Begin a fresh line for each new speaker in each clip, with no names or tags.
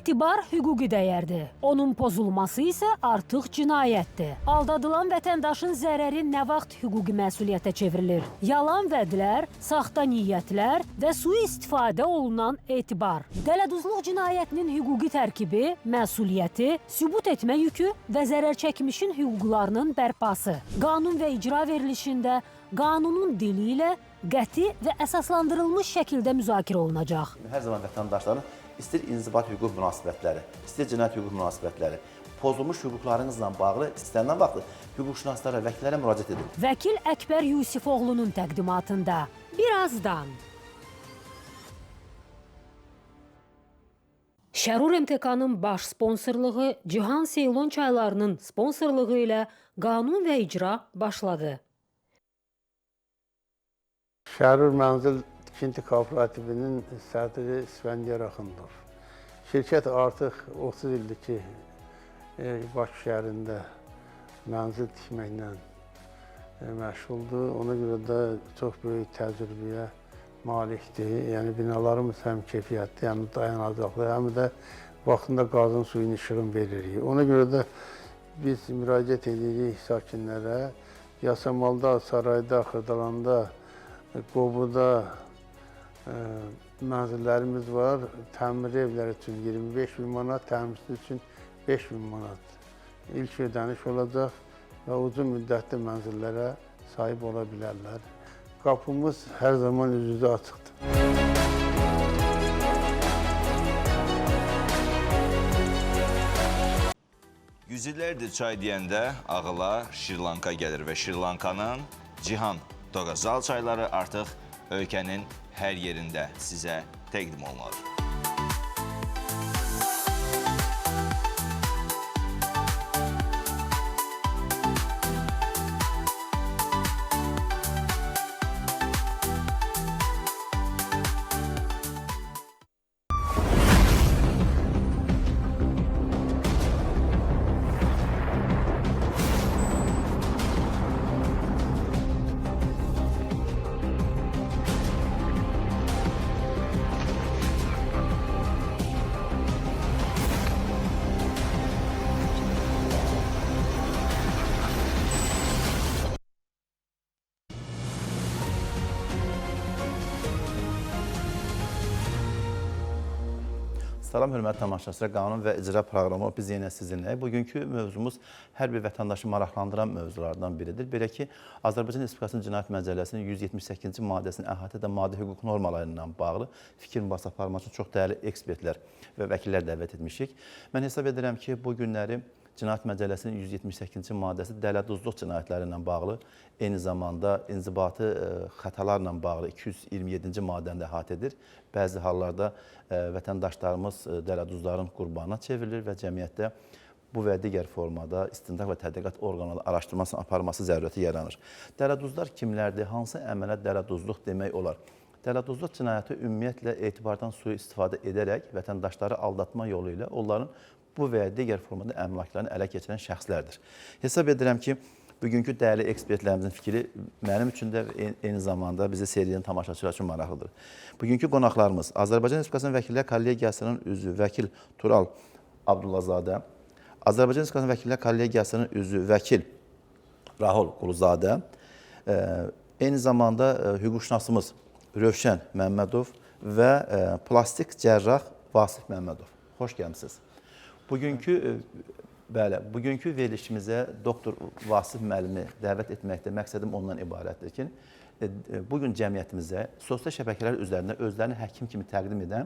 Etibar hüquqi dəyərdir. Onun pozulması isə artıq cinayətdir. Aldadılan vətəndaşın zərəri nə vaxt hüquqi məsuliyyətə çevrilir? Yalan vədlər, saxta niyyətlər və sui-istifadə olunan etibar. Dələduzluq cinayətinin hüquqi tərkibi, məsuliyyəti, sübut etmə yükü və zərər çəkmişin hüquqlarının bərpası. Qanun və icra verilişində qanunun dili ilə qəti və əsaslandırılmış şəkildə müzakirə olunacaq.
Hər zaman vətəndaşların istər inzibat hüquq münasibətləri, istər cinayət hüquq münasibətləri, pozulmuş hüquqlarınızla bağlı istənilən vaxtı hüquqşünaslara, vəkillərə müraciət edin.
Vəkil Əkbər Yusifoğlu'nun təqdimatında birazdan. Şərur MTK-nın baş sponsorluğu, Cihan Seylon çaylarının sponsorluğu ilə qanun və icra başladı.
Şərur Mənzil Tikinti Kooperativinin sədri İsfəndiyar Axundov. Şirkət artıq 30 ildir ki, Bakı şəhərində mənzil tikməklə məşğuldur. Ona görə də çox böyük təcrübəyə malikdir. Yəni binalarımız həm keyfiyyətli, həm dayanacaqlı, həm də vaxtında qazın suyunu işığın veririk. Ona görə də biz müraciət edirik sakinlərə. Yasamalda, Sarayda, Xırdalanda, Qobuda mənzillərimiz var. Təmir evləri üçün 25.000 manat, təmirsiz üçün 5.000 manat ilk ödəniş olacaq və uzun müddətli mənzillərə sahib ola bilərlər. Qapımız hər zaman üz-üzə açıqdır.
Yüzillərdir çay deyəndə ağıla Şri-Lanka gəlir və Şri-Lankanın Cihan Toqazal çayları artıq ölkənin hər yerində sizə təqdim olunur.
Salam, hörmətli tamaşaçılar, qanun və icra proqramı biz yenə sizinləyik. Bugünkü mövzumuz hər bir vətəndaşı maraqlandıran mövzulardan biridir. Belə ki, Azərbaycan Respublikasının Cinayət Məcəlləsinin 178-ci maddəsinin əhatə edən maddi hüquq normaları ilə bağlı fikir mübadiləsi aparmaq üçün çox dəyərli ekspertlər və vəkillər dəvət etmişik. Mən hesab edirəm ki, bu günləri Cinayət Məcəlləsinin 178-ci maddəsi dələduzluq cinayətləri ilə bağlı, eyni zamanda inzibati xətalarla bağlı 227-ci maddəni əhatə edir. Bəzi hallarda vətəndaşlarımız dələduzların qurbanına çevrilir və cəmiyyətdə bu və digər formada istintaq və tədqiqat orqanları araşdırmasının aparması zərurəti yaranır. Dələduzlar kimlərdir? Hansı əmələ dələduzluq demək olar? Dələduzluq cinayəti ümumiyyətlə etibardan sui-istifadə edərək vətəndaşları aldatma yolu ilə onların bu və digər formada əmlaklarını ələ keçirən şəxslərdir. Hesab edirəm ki, bugünkü dəyərli ekspertlərimizin fikri mənim üçün də eyni zamanda bizi seyredən tamaşaçılar üçün maraqlıdır. Bugünkü qonaqlarımız Azərbaycan Respublikasının Vəkillər Kollegiyasının üzvü vəkil Tural Abdullazadə, Azərbaycan Respublikasının Vəkillər Kollegiyasının üzvü vəkil Rahul Quluzadə, eyni zamanda hüquqşünasımız Rövşən Məmmədov və plastik cərrah Vasif Məmmədov. Xoş gəlmisiniz. Bugünkü verilişimizə doktor Vasif müəllimi dəvət etməkdə məqsədim ondan ibarətdir ki, bugün cəmiyyətimizə sosial şəbəkələr üzərində özlərini həkim kimi təqdim edən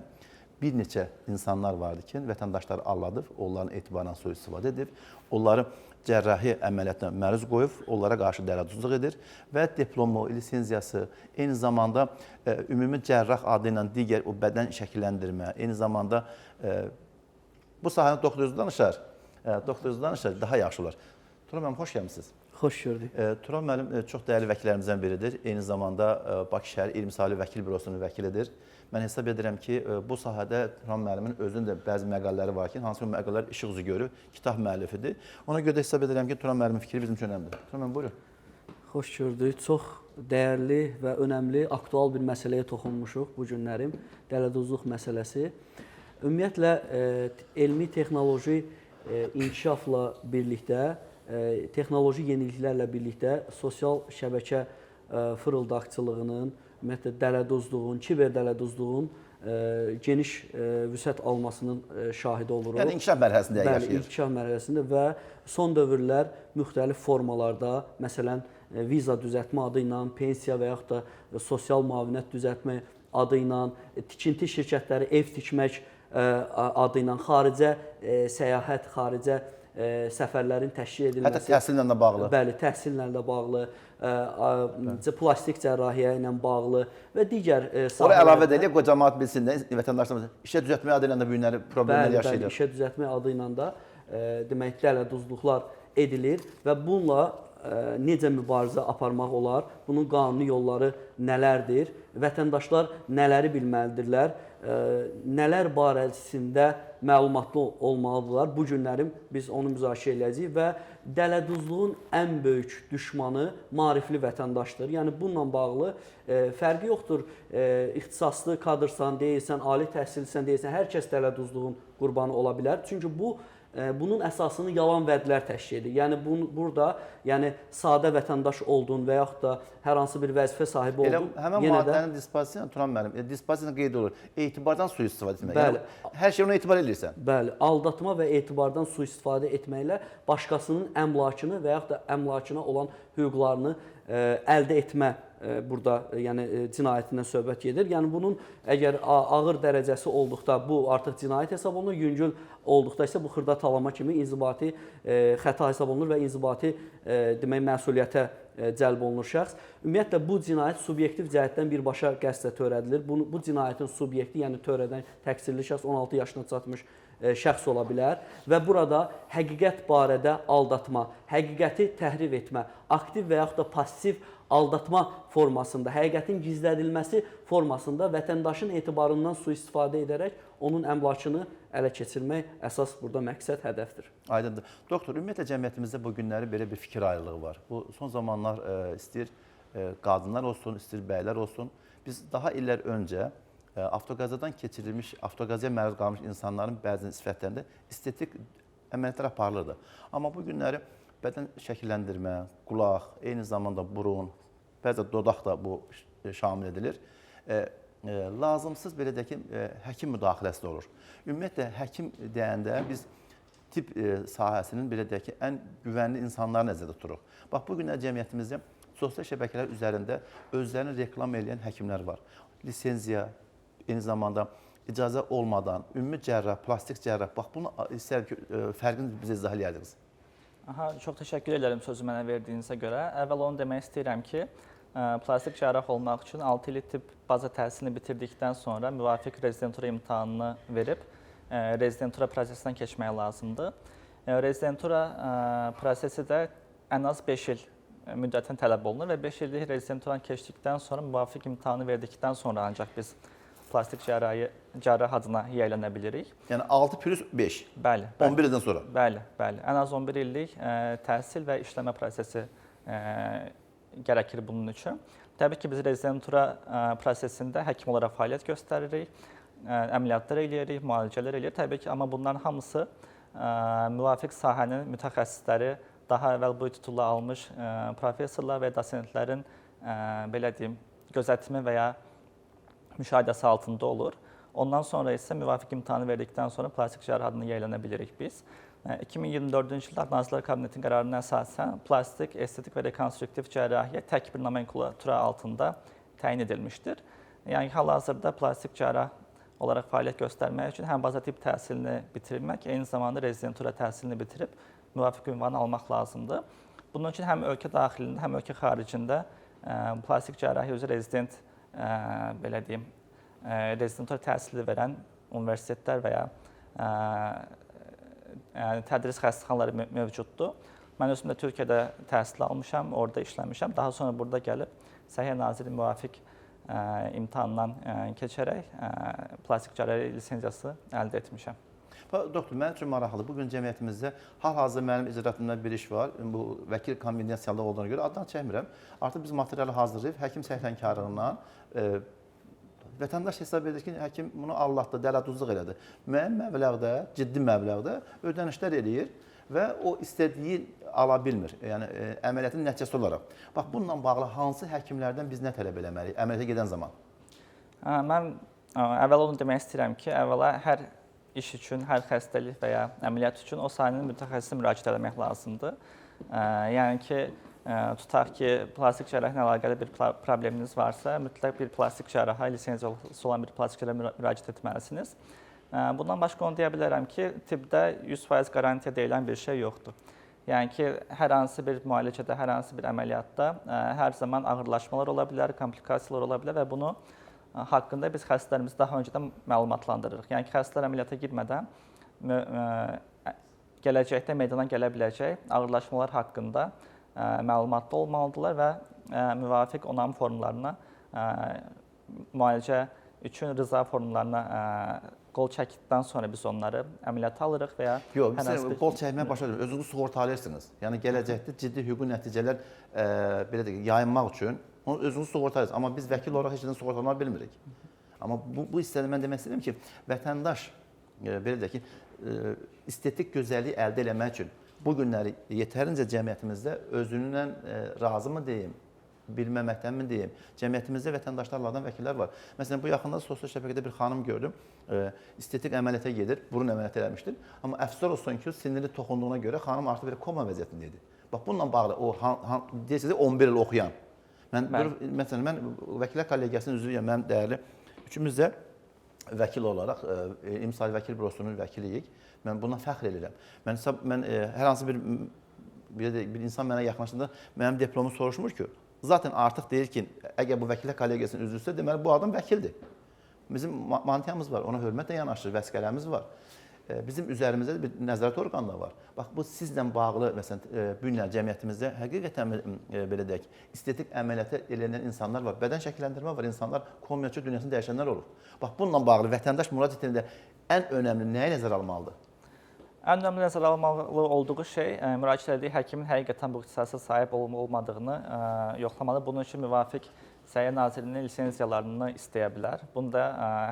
bir neçə insanlar vardır ki, vətəndaşları aldadıb, onların etibarından sui-istifadə edib, onları cərrahi əməliyyatına məruz qoyub, onlara qarşı dələduzluq edir və diplomu, lisenziyası, eyni zamanda ümumi cərrah adı ilə digər o bədən şəkilləndirmə, eyni zamanda bu sahəni doktorunuz danışar. Doktorunuz danışar, daha yaxşı olar. Tural müəllim, xoş gəlmisiniz.
Xoş gördük.
Tural müəllim çox dəyərli vəkillərimizdən biridir. Eyni zamanda Bakı şəhər 20 saylı vəkil bürosunun vəkilidir. Mən hesab edirəm ki, bu sahədə Tural müəllimin özünün də bəzi məqalələri var ki, hansı məqalələr işıq üzü görür, kitab müəllifidir. Ona görə də hesab edirəm ki, Tural müəllimin fikri bizim üçün önəmlidir. Tural müəllim, buyurun.
Xoş gördük. Çox dəyərli və önəmli, aktual bir məsələyə toxunmuşuq bu günlərim. Dələduzluq məsələsi. Ümumiyyətlə elmi texnoloji inkişafla birlikdə, texnoloji yeniliklərlə birlikdə sosial şəbəkə fırıldaqçılığının, ümumiyyətlə dələduzluğun, kiber dələduzluğun geniş vüsət almasının şahidi oluruq.
Yəni inkişaf mərhələsində
Bəli,
yaşayır.
inkişaf mərhələsində və son dövrlər müxtəlif formalarda, məsələn, viza düzəltmə adı ilə, pensiya və yaxud da sosial müavinət düzəltmə adı ilə, tikinti şirkətləri ev tikmək adı ilə, xaricə səyahət, xaricə səfərlərin təşkil edilməsi.
Hətta təhsillə də bağlı.
Bəli, təhsillə də bağlı, plastik cərrahiyyə ilə bağlı və digər sahələrdə.
Ora əlavə edək, o cəmaət bilsin də, vətəndaşlarımız işə düzəltmə adı ilə də bu günləri problemlər yaşayırlar.
Bəli, işə düzəltmə adı ilə də demək dələduzluqlar edilir və bununla necə mübarizə aparmaq olar, bunun qanuni yolları nələrdir, vətəndaşlar nələri bilməlidirlər, nələr barəsində məlumatlı olmalıdırlar. Bu günlərim biz onu müzakirə edəcəyik və dələduzluğun ən böyük düşmanı maarifli vətəndaşdır. Yəni bununla bağlı fərqi yoxdur. İxtisaslı kadrsan, deyirsən, ali təhsillisən, deyirsən, hər kəs dələduzluğun qurbanı ola bilər. Çünki bunun əsasını yalan vədlər təşkil edir. Yəni burada sadə vətəndaş oldun və yaxud da hər hansı bir vəzifə sahibi oldun.
Həmin maddənin dispozisiyasına Turan müəllim, dispozisiyasına qeyd olur. Etibardan sui-istifadə etmək.
Bəli.
Yəni, hər şey ona etibar edirsən.
Bəli, aldatma və etibardan sui-istifadə etməklə başqasının əmlakını və yaxud da əmlakına olan hüquqlarını əldə etmə burada cinayətindən söhbət gedir. Yəni bunun əgər ağır dərəcəsi olduqda bu artıq cinayət hesab olunur, yüngül olduqda isə bu xırda talama kimi inzibati xəta hesab olunur və inzibati demək məsuliyyətə cəlb olunur şəxs. Ümumiyyətlə bu cinayət subyektiv cəhətdən birbaşa qəsdlə törədilir. Bu cinayətin subyekti, yəni törədən təqsirli şəxs 16 yaşına çatmış şəxs ola bilər və burada həqiqət barədə aldatma, həqiqəti təhrif etmə, aktiv və yaxud da passiv aldatma formasında, həqiqətin gizlədilməsi formasında vətəndaşın etibarından sui-istifadə edərək onun əmlakını ələ keçirmək əsas burada məqsəd, hədəfdir.
Aydındır. Doktor, ümumiyyətlə cəmiyyətimizdə bu günləri belə bir fikir ayrılığı var. Bu son zamanlar istəyir qadınlar olsun, istəyir bəylər olsun. Biz daha illər öncə avtoqazadan keçirilmiş, avtoqazaya məruz qalmış insanların bəzi sifətlərində estetik əməliyyatlar aparılırdı. Amma bu günləri bədən şəkilləndirmə, qulaq, eyni zamanda burun, bəzən dodaq da bu şamil edilir. Lazımsız belə deyək ki, həkim müdaxiləsi də olur. Ümumiyyətlə, həkim deyəndə biz tibb sahəsinin belə deyək ki, ən güvənli insanları nəzərdə tuturuq. Bax, bu günlər cəmiyyətimizdə sosial şəbəkələr üzərində özlərini reklam edən həkimlər var. Lisenziya, eyni zamanda icazə olmadan, ümumi cərrah, plastik cərrah, bax, bunu istəyirəm ki, fərqini bizə izah edərdiniz.
Çox təşəkkür edirəm sözü mənə verdiyinizə görə. Əvvəl onu demək istəyirəm ki, plastik cərrah olmaq üçün 6 illik tibb baza təhsilini bitirdikdən sonra müvafiq rezidentura imtahanını verib, rezidentura prosesindən keçmək lazımdır. Rezidentura prosesi də ən az 5 il müddətinə tələb olunur və 5 illik rezidenturanı keçdikdən sonra müvafiq imtahanı verdikdən sonra ancaq biz plastik cərrah adına yiyələnə bilirik.
Yəni 6 plus 5.
Bəli.
11 ildən sonra.
Bəli. Ən az 11 illik təhsil və işləmə prosesi gərəkir bunun üçün. Təbii ki, biz rezidentura prosesində həkim olaraq fəaliyyət göstəririk, əməliyyatlar eləyirik, müalicələr eləyirik. Təbii ki, amma bunların hamısı müvafiq sahənin mütəxəssisləri, daha əvvəl bu titulu almış professorlar və dosentlərin belə deyim, gözətimi və ya müşahidəsi altında olur. Ondan sonra isə müvafiq imtahanı verdikdən sonra plastik cərrah adına yiyələnə bilirik biz. 2024-cü ildə Nazirlər Kabinetinin qərarına əsasən plastik, estetik və rekonstruktiv cərrahiyyə tək bir nomenklatura altında təyin edilmişdir. Yəni hal-hazırda plastik cərrah olaraq fəaliyyət göstərmək üçün həm baza tibb təhsilini bitirmək, eyni zamanda rezidentura təhsilini bitirib müvafiq ünvanı almaq lazımdır. Bunun üçün həm ölkə daxilində, həm ölkə xaricində plastik cərrahiyyə üzrə rezident belə deyim, rezidentura təhsili verən universitetlər və ya tədris xəstəxanaları mövcuddur. Mən özüm də Türkiyədə təhsil almışam, orada işləmişəm. Daha sonra burada gəlib Səhiyyə Naziri müvafiq imtahandan keçərək plastik cərrahiyyə lisenziyası əldə etmişəm.
Doktor, mənim üçün maraqlıdır. Bugün cəmiyyətimizdə hal-hazırda mənim icraatımda bir iş var. Bu vəkil konvensiyalı olduğuna görə adını çəkmirəm. Artıq biz materialı hazırlayıb həkim səhlənkarlığından vətəndaş hesab edir ki, həkim bunu allatdı, dələduzluq elədi. Müəyyən məbləğdə, ciddi məbləğdə ödənişlər eləyir və o istədiyi ala bilmir. Yəni əməliyyatın nəticəsi olaraq. Bax, bununla bağlı hansı həkimlərdən biz nə tələb eləməliyik əməliyyata gedən zaman?
Mən əvvəla onu demək istəyirəm ki, əvvəla hər iş üçün, hər xəstəlik və ya əməliyyat üçün o sahənin mütəxəssisinə müraciət etmək lazımdır. Yəni ki, tutaq ki, plastik cərrahə ilə əlaqəli bir probleminiz varsa, mütləq bir plastik cərraha, lisenziyası olan bir plastik cərraha müraciət etməlisiniz. Bundan başqa onu deyə bilərəm ki, tibbdə 100% qarantiya deyilən bir şey yoxdur. Yəni ki, hər hansı bir müalicədə, hər hansı bir əməliyyatda hər zaman ağırlaşmalar ola bilər, komplikasiyalar ola bilər və bunu haqqında biz xəstələrimizi daha öncədən məlumatlandırırıq. Yəni ki, xəstələr əməliyyata girmədən gələcəkdə meydana gələ biləcək ağırlaşmalar haqqında məlumatlı olmalıdırlar və müvafiq onam formlarına, müalicə üçün rıza formlarına qol çəkdikdən sonra biz onları əməliyyata alırıq və ya...
Yox, biz qol çəkməyə başlayırıq, özünüzü sığortalayırsınız. Yəni gələcəkdə ciddi hüquqi nəticələr belə deyək, yayınmaq üçün özünüzü sığortalayırsınız. Amma biz vəkil olaraq heç nədən sığortalana bilmirik. Amma bu hissədə mən demək istəyirəm ki, vətəndaş belə deyək ki, estetik gözəlliyi əldə eləmək üçün bu günləri yetərincə cəmiyyətimizdə özündən razımı deyim, bilməməkdənmi deyim, cəmiyyətimizdə vətəndaşlarlardan vəkillər var. Məsələn, bu yaxında sosial şəbəkədə bir xanım gördüm, estetik əməliyyata gedir, burun əməliyyatı eləmişdir. Amma əfsuslar olsun ki, sinirli toxunduğuna görə xanım artıq bir koma vəziyyətində idi. Bax, bununla bağlı, deyəcək 11 il oxuyan. Məsələn, mən Vəkillər Kollegiyasının üzvüyəm, mən dəyərli üçümüz də vəkil olaraq İmsal Vəkil Bürosunun vəkiliyik. Mən buna fəxr edirəm. Mən hər hansı bir insan mənə yaxınlaşdığında mənim diplomu soruşmur ki, zaten artıq deyir ki, əgər bu Vəkillər Kollegiyasının üzvüsə, deməli bu adam vəkildir. Bizim mantiyamız var, ona hörmətlə yanaşır, vəsiqələrimiz var. Bizim üzərimizdə bir nəzarət orqanı da var. Bax, bu sizlə bağlı, məsələn, bu günlər cəmiyyətimizdə həqiqətən belə deyək, estetik əməliyyatı eləyən insanlar var, bədən şəkilləndirmə var, insanlar komiyyaçı dünyasını dəyişənlər olur. Bax, bununla bağlı vətəndaş müraciət edəndə ən önəmli nəyə nəzər almalıdır?
Ən önəmli nəzərə alınmalı olduğu şey müraciət etdiyi həkimin həqiqətən bu ixtisasa sahib olmadığını yoxlamalı. Bunun üçün müvafiq Səhiyyə Nazirliyinin lisenziyalarını istəyə bilər. Bunu da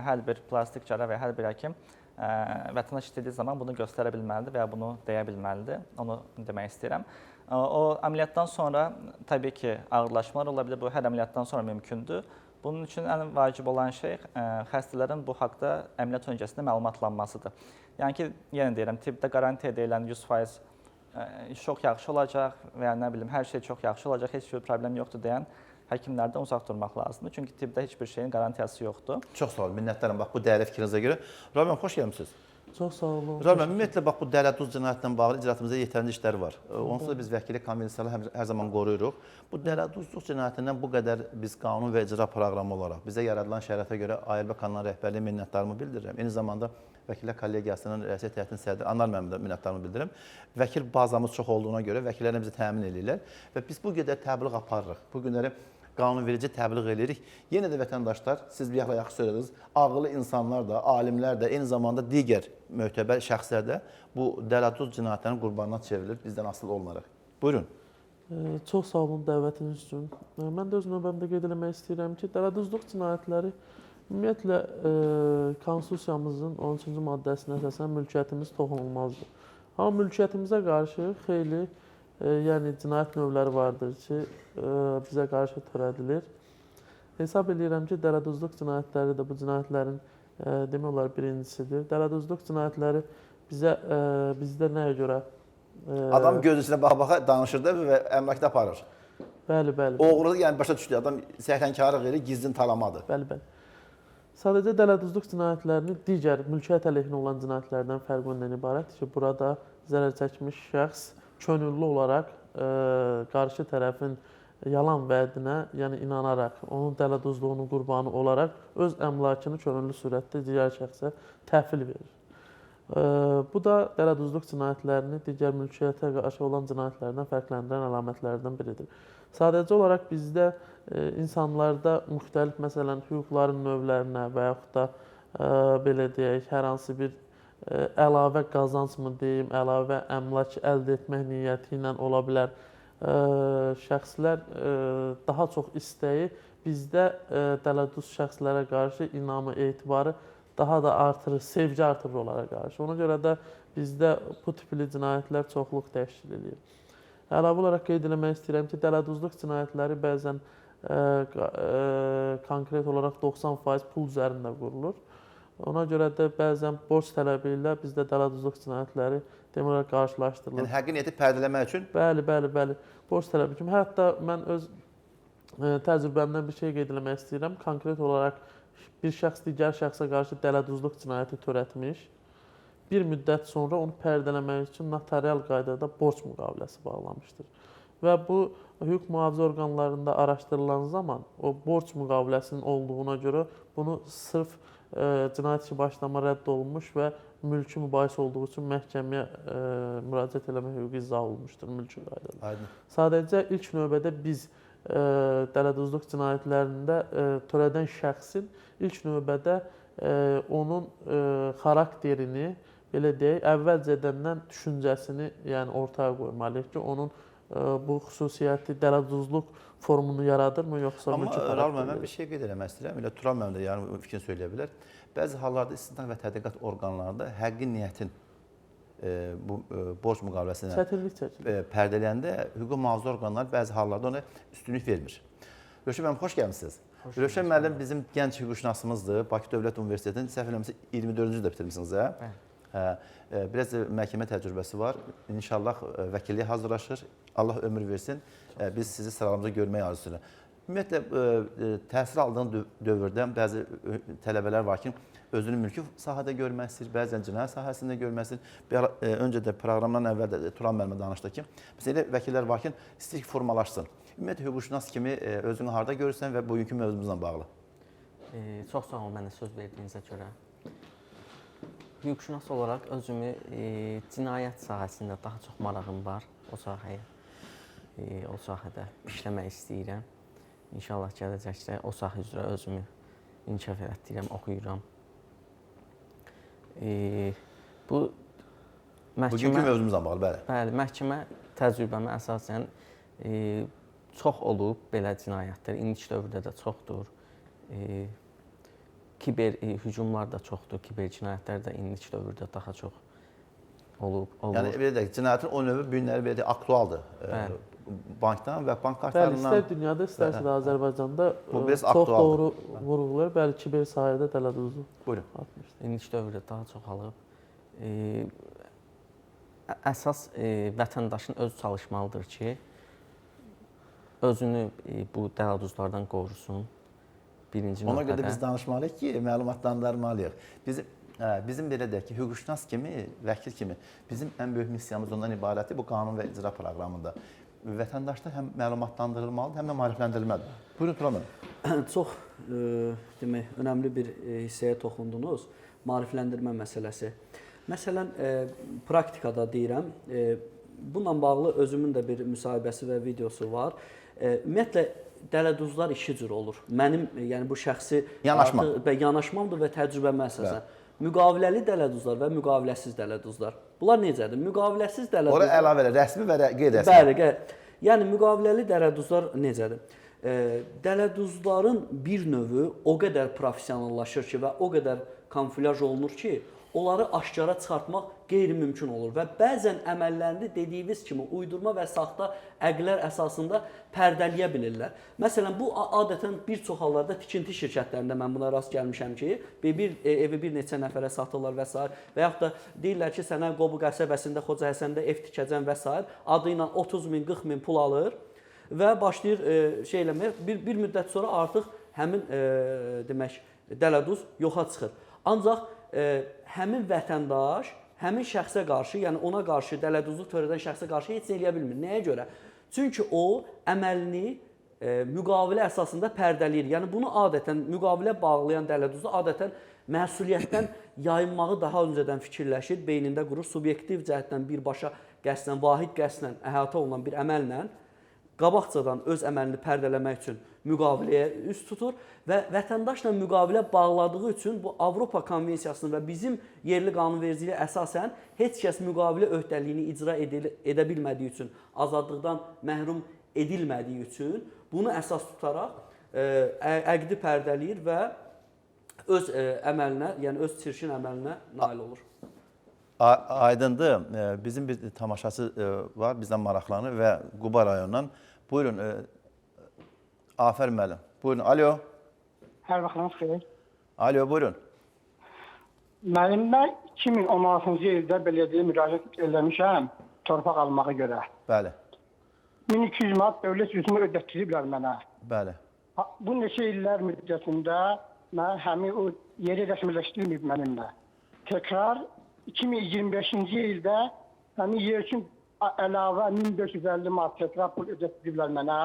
hər bir plastik cərrah və hər bir həkim vətəndaş istədiyi zaman bunu göstərə bilməlidir və ya bunu deyə bilməlidir. Onu demək istəyirəm. O əməliyyatdan sonra təbii ki, ağırlaşmalar ola bilər. Bu hər əməliyyatdan sonra mümkündür. Bunun üçün ən vacib olan şey xəstələrin bu haqda əməliyyat öncəsində məlumatlanmasıdır. Yəni ki, yenə deyirəm, tibbdə qarantiya deyilən 100% çox yaxşı olacaq və ya nə bilim, hər şey çox yaxşı olacaq, heç bir problem yoxdur deyən həkimlərdən uzaq durmaq lazımdır. Çünki tibbdə heç bir şeyin qarantiyası yoxdur.
Çox sağ olun, minnətdaram. Bax, bu dəyərli fikrinizə görə. Rahman, xoş gəlmisiniz.
Çox sağ olun.
Rahman, ümumiyyətlə, bax, bu dələduz cinayətlə bağlı icraatımızda yetərincə işlər var. Onsuz da biz vəkillik konvensiyaları hər zaman qoruyuruq. Bu dələduzluq cinayətindən bu qədər biz qanun və icra proqramı olaraq bizə yaradılan şəraitə görə ALB kanalının rəhbərliyi minnətdarımı bildirirəm. Eyni zamanda Vəkillər Kollegiyasının rəisiyyə heyətinin sədri Anar müəllimə də minnətdarımı bildirirəm. Vəkil bazamız çox olduğuna görə vəkillərlə bizi təmin edirlər və biz bu qədər təbliğ aparırıq. Bu günləri qanunverici təbliğ edirik. Yenə də vətəndaşlar, siz bir yaxşı söylədiniz, ağıllı insanlar da, alimlər də, eyni zamanda digər mötəbər şəxslər də bu dələduz cinayətlərinin qurbanına çevrilir, bizdən asılı olunaraq. Buyurun.
Çox sağ olun dəvətiniz üçün. Mən də öz növbəmdə qeyd etmək istəyirəm ki, dələduzluq cinayətləri ümumiyyətlə Konstitusiyamızın 13-cü maddəsinə əsasən mülkiyyətimiz toxunulmazdır. Amma mülkiyyətimizə qarşı xeyli cinayət növləri vardır ki, bizə qarşı törədilir. Hesab edirəm ki, dələduzluq cinayətləri də bu cinayətlərin demək olar birincisidir. Dələduzluq cinayətləri bizdə nəyə görə?
Adam göz içinə baxa-baxa danışır da və əmlakda aparır.
Bəli.
Oğurluq, yəni başa düşdü, adam səhlənkarlıq edir, gizlin talamadır.
Bəli. Sadəcə dələduzluq cinayətlərini digər mülkiyyət əleyhinə olan cinayətlərdən fərqi ondan ibarətdir ki, burada zərər çəkmiş şəxs könüllü olaraq qarşı tərəfin yalan vədinə, yəni inanaraq, onun dələduzluğunun qurbanı olaraq öz əmlakını könüllü surətdə digər şəxsə təhvil verir. Bu da dələduzluq cinayətlərini digər mülkiyyətə qarşı olan cinayətlərdən fərqləndirən əlamətlərdən biridir. Sadəcə olaraq bizdə insanlarda müxtəlif, məsələn, hüquqların növlərinə və yaxud da belə deyək, hər hansı bir əlavə qazanc mı deyim, əlavə əmlak əldə etmək niyyəti ilə ola bilər. Şəxslər daha çox istəyi bizdə dələduz şəxslərə qarşı inamı, etibarı daha da artırır, sevgi artırır onlara qarşı. Ona görə də bizdə bu tipli cinayətlər çoxluq təşkil edir. Əlavə olaraq qeyd etmək istəyirəm ki, dələduzluq cinayətləri bəzən konkret olaraq 90% pul üzərində qurulur. Ona görə də bəzən borc tələbi ilə bizdə dələduzluq cinayətləri demək olar qarşılaşdırılır.
Yəni həqiqi niyyəti pərdələmək üçün?
Bəli. Borc tələbi kimi. Hətta mən öz təcrübəmdən bir şey qeyd etmək istəyirəm. Konkret olaraq bir şəxs digər şəxsə qarşı dələduzluq cinayəti törətmiş. Bir müddət sonra onu pərdələmək üçün notarial qaydada borc müqaviləsi bağlamışdır. Və bu hüquq mühafizə orqanlarında araşdırılan zaman o borc müqaviləsinin olduğuna görə bunu sırf cinayət işi başlama rədd olunmuş və mülki mübahisə olduğu üçün məhkəməyə müraciət eləmə hüququ izah olunmuşdur mülki qaydada.
Aydın.
Sadəcə ilk növbədə biz dələduzluq cinayətlərində törədən şəxsin ilk növbədə onun xarakterini, belə deyək, əvvəlcədəndən düşüncəsini yəni ortaya qoymalıyıq ki, onun bu xüsusiyyəti dələduzluq formunu yaradırmı, yoxsa mülki xarakterdir?
Amma Raul müəllim, mən bir şey qeyd eləmək istəyirəm. Elə Tural müəllim də yəni fikrini söyləyə bilər. Bəzi hallarda istinaq və tədqiqat orqanlarında həqiqi niyyətin bu borc müqaviləsinə pərdələyəndə hüquq mühafizə orqanları bəzi hallarda ona üstünlük vermir. Rövşən müəllim, xoş gəlmisiniz. Rövşən müəllim bizim gənc hüquqşünasımızdır. Bakı Dövlət Universitetinin səhv eləmirəmsə 24-cü ildə bitirmisiniz, hə? Biraz məhkəmə təcrübəsi var. İnşallah vəkilliyə hazırlaşır. Allah ömür versin. Biz sizi sıralarımıza görməyi arzusuyla. Ümumiyyətlə, təhsil aldığın dövrdə bəzi tələbələr var ki, özünü mülki sahədə görmək istəyir, bəzən cinayət sahəsində görmək istəyir. Öncə də proqramdan əvvəl də Turan müəllimə danışdı ki, məsələn, elə vəkillər var ki, istəyir ki, formalaşsın. Ümumiyyətlə, hüquqşünas kimi özünü harda görürsən və bugünkü mövzumuzla bağlı?
Çox sağ olun mənə söz verdiyinizə görə. Hüquqşünas olaraq özümü cinayət sahəsində daha çox marağım var. O sahədə işləmək istəyirəm. İnşallah gələcəkdə o sahə üzrə özümü inkişaf etdirirəm, oxuyuram. Bu məhkəmə...
Bugünkü mövzumuzla bağlı, bəli.
Bəli, məhkəmə təcrübəmə əsasən çox olub belə cinayətlər. İndiki dövrdə də çoxdur. Kiber hücumlar da çoxdur, kiber cinayətlər də indiki dövrdə daha çox olub.
Yəni, belə deyək, cinayətin o növü günləri belə deyək, aktualdır. Bankdan və bank kartlarından...
Bəli, istər dünyada, istərsə də Azərbaycanda çox doğru vurğular. Bəli, kiber sahədə dələduzluq artmışdır.
İndiki dövrdə daha çox alıb. Əsas vətəndaşın öz çalışmalıdır ki, özünü bu dələduzlardan qorusun.
Ona görə biz danışmalıyıq ki, məlumatlandırmalıyıq. Bizim belə deyək ki, hüquqşünas kimi, vəkil kimi bizim ən böyük missiyamız ondan ibarətdir bu qanun və icra proqramında. Vətəndaşlar həm məlumatlandırılmalıdır, həm də maarifləndirilməlidir. Buyurun, Turan müəllim.
Çox demək, önəmli bir hissəyə toxundunuz, maarifləndirmə məsələsi. Məsələn, praktikada deyirəm, bununla bağlı özümün də bir müsahibəsi və videosu var. Ümumiyyətlə, dələduzlar iki cür olur. Mənim, yəni bu şəxsi yanaşmamdır və təcrübəmə əsasən. Müqaviləli dələduzlar və müqaviləsiz dələduzlar. Bunlar necədir? Müqaviləsiz dələduzlar...
Ora əlavə elə, rəsmi və qeyri-rəsmi.
Bəli, yəni müqaviləli dələduzlar necədir? Dələduzların bir növü o qədər professionallaşır ki və o qədər kamuflyaj olunur ki, onları aşkara çıxartmaq qeyri-mümkün olur və bəzən əməllərini dediyiniz kimi uydurma və saxta əqlər əsasında pərdələyə bilirlər. Məsələn, bu adətən bir çox hallarda tikinti şirkətlərində mən buna rast gəlmişəm ki, evi bir neçə nəfərə satırlar və s. və yaxud da deyirlər ki, sənə Qobu qəsəbəsində, Xoca Həsəndə ev tikəcəm və s. adı ilə 30 min, 40 min pul alır və başlayır şey eləmək. Bir müddət sonra artıq həmin demək, dələduz yoxa çıxır. Ancaq həmin vətəndaş həmin şəxsə qarşı, yəni ona qarşı dələduzluq törədən şəxsə qarşı heç nə eləyə bilmir. Nəyə görə? Çünki o əməlini müqavilə əsasında pərdələyir. Yəni bunu adətən müqavilə bağlayan dələduzlu adətən məsuliyyətdən yayınmağı daha öncədən fikirləşir, beynində qurur, subyektiv cəhətdən birbaşa qəsdən, vahid qəsdən əhatə olunan bir əməllə qabaqcadan öz əməlini pərdələmək üçün müqaviləyə üst tutur və vətəndaşla müqavilə bağladığı üçün bu Avropa Konvensiyasının və bizim yerli qanunvericiliyə əsasən heç kəs müqavilə öhdəliyini icra edə bilmədiyi üçün, azadlıqdan məhrum edilmədiyi üçün bunu əsas tutaraq əqdi pərdələyir və öz əməlinə, yəni öz çirkin əməlinə nail olur.
Aydındır. Bizim bir tamaşaçı var, bizdən maraqlanır və Quba rayonundan. Buyurun, Afər müəllim. Buyurun, alo.
Hər vaxtınız xeyir.
Alo, buyurun.
Mənim mən 2016-cı ildə belediyə müraciət eləmişəm torpaq almağa görə.
Bəli,
1200 manat dövlət üzümü ödətdiriblər mənə.
bəli.
Bu neçə illər müddətində mən həmin o yeri rəsmiləşdirməyib mənimlə. Tekrar 2025-ci ildə həmin yer üçün əlavə 1450 manat tekrar pul ödətdiriblər mənə.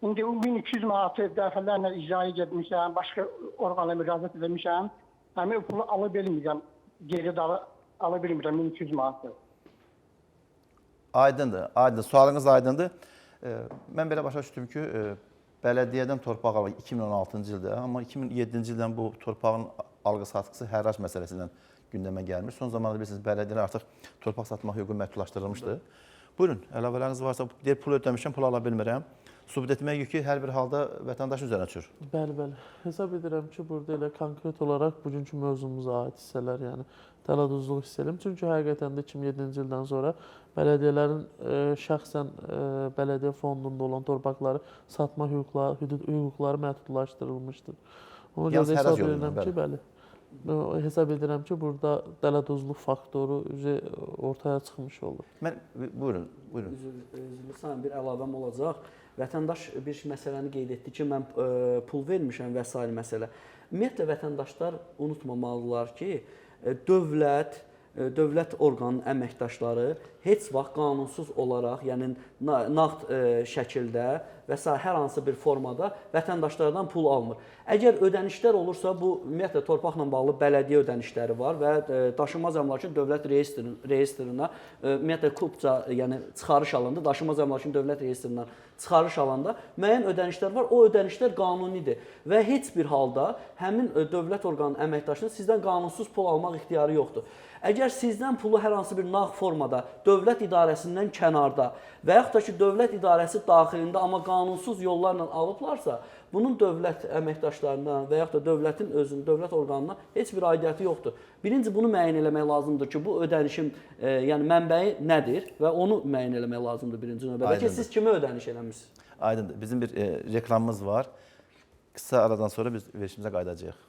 İndi o 1200 manatı dəfələrlə icraya getmişəm, başqa orqana müraciət etmişəm. Həmin o pulu ala bilmirəm, geri ala bilmirəm 1200 manatı.
Aydındır, aydındır. Sualınız aydındır. Mən belə başa düşdüm ki, bələdiyyədən torpaq almaq 2016-cı ildə, amma 2007-ci ildən bu torpağın alqı-satqısı hərrac məsələsindən gündəmə gəlmiş. Son zamanlarda bilirsiniz, bələdiyyələr artıq torpaq satmaq hüququ məhdudlaşdırılmışdır. Buyurun, əlavələriniz varsa, deyir, pul ödəmişəm, pul ala bilmirəm. Sübut etmək yükü hər bir halda vətəndaşın üzərinə düşür.
Bəli, bəli. Hesab edirəm ki, burada elə konkret olaraq bugünkü mövzumuza aid hissələr, yəni dələduzluq hiss edirəm. Çünki həqiqətən də 2007-ci ildən sonra bələdiyyələrin şəxsən bələdiyyə fondunda olan torpaqları satma hüquqları məhdudlaşdırılmışdır. Ona görə də hesab edirəm ki, bəli. Hesab edirəm ki, burada dələduzluq faktoru ortaya çıxmış olur.
Buyurun, buyurun.
Üzrlüsən, bir əlavəm olacaq. Vətəndaş bir məsələni qeyd etdi ki, mən pul vermişəm və s. məsələ. Ümumiyyətlə, vətəndaşlar unutmamalılar ki, dövlət orqanının əməkdaşları heç vaxt qanunsuz olaraq, yəni nağd şəkildə və s. hər hansı bir formada vətəndaşlardan pul almır. Əgər ödənişlər olursa, bu ümumiyyətlə torpaqla bağlı bələdiyyə ödənişləri var və daşınmaz əmlakın dövlət reyestrinə ümumiyyətlə klubca, yəni çıxarış alanda, daşınmaz əmlakın dövlət reyestrindən çıxarış alanda müəyyən ödənişlər var. O ödənişlər qanunidir və heç bir halda həmin dövlət orqanının əməkdaşının sizdən qanunsuz pul almaq ixtiyarı yoxdur. Əgər sizdən pulu hər hansı bir nağd formada, dövlət idarəsindən kənarda və yaxud da ki, dövlət idarəsi daxilində, amma qanunsuz yollarla alıblarsa, bunun dövlət əməkdaşlarına və yaxud da dövlətin özünün, dövlət orqanına heç bir aidiyyəti yoxdur. Birinci, bunu müəyyən eləmək lazımdır ki, bu ödənişin yəni mənbəyi nədir və onu müəyyən eləmək lazımdır birinci növbədə ki, siz kimə ödəniş eləmişsiniz?
Aydındır. Bizim bir reklamımız var. Qısa aradan sonra biz verilişimizə qayıdacağıq.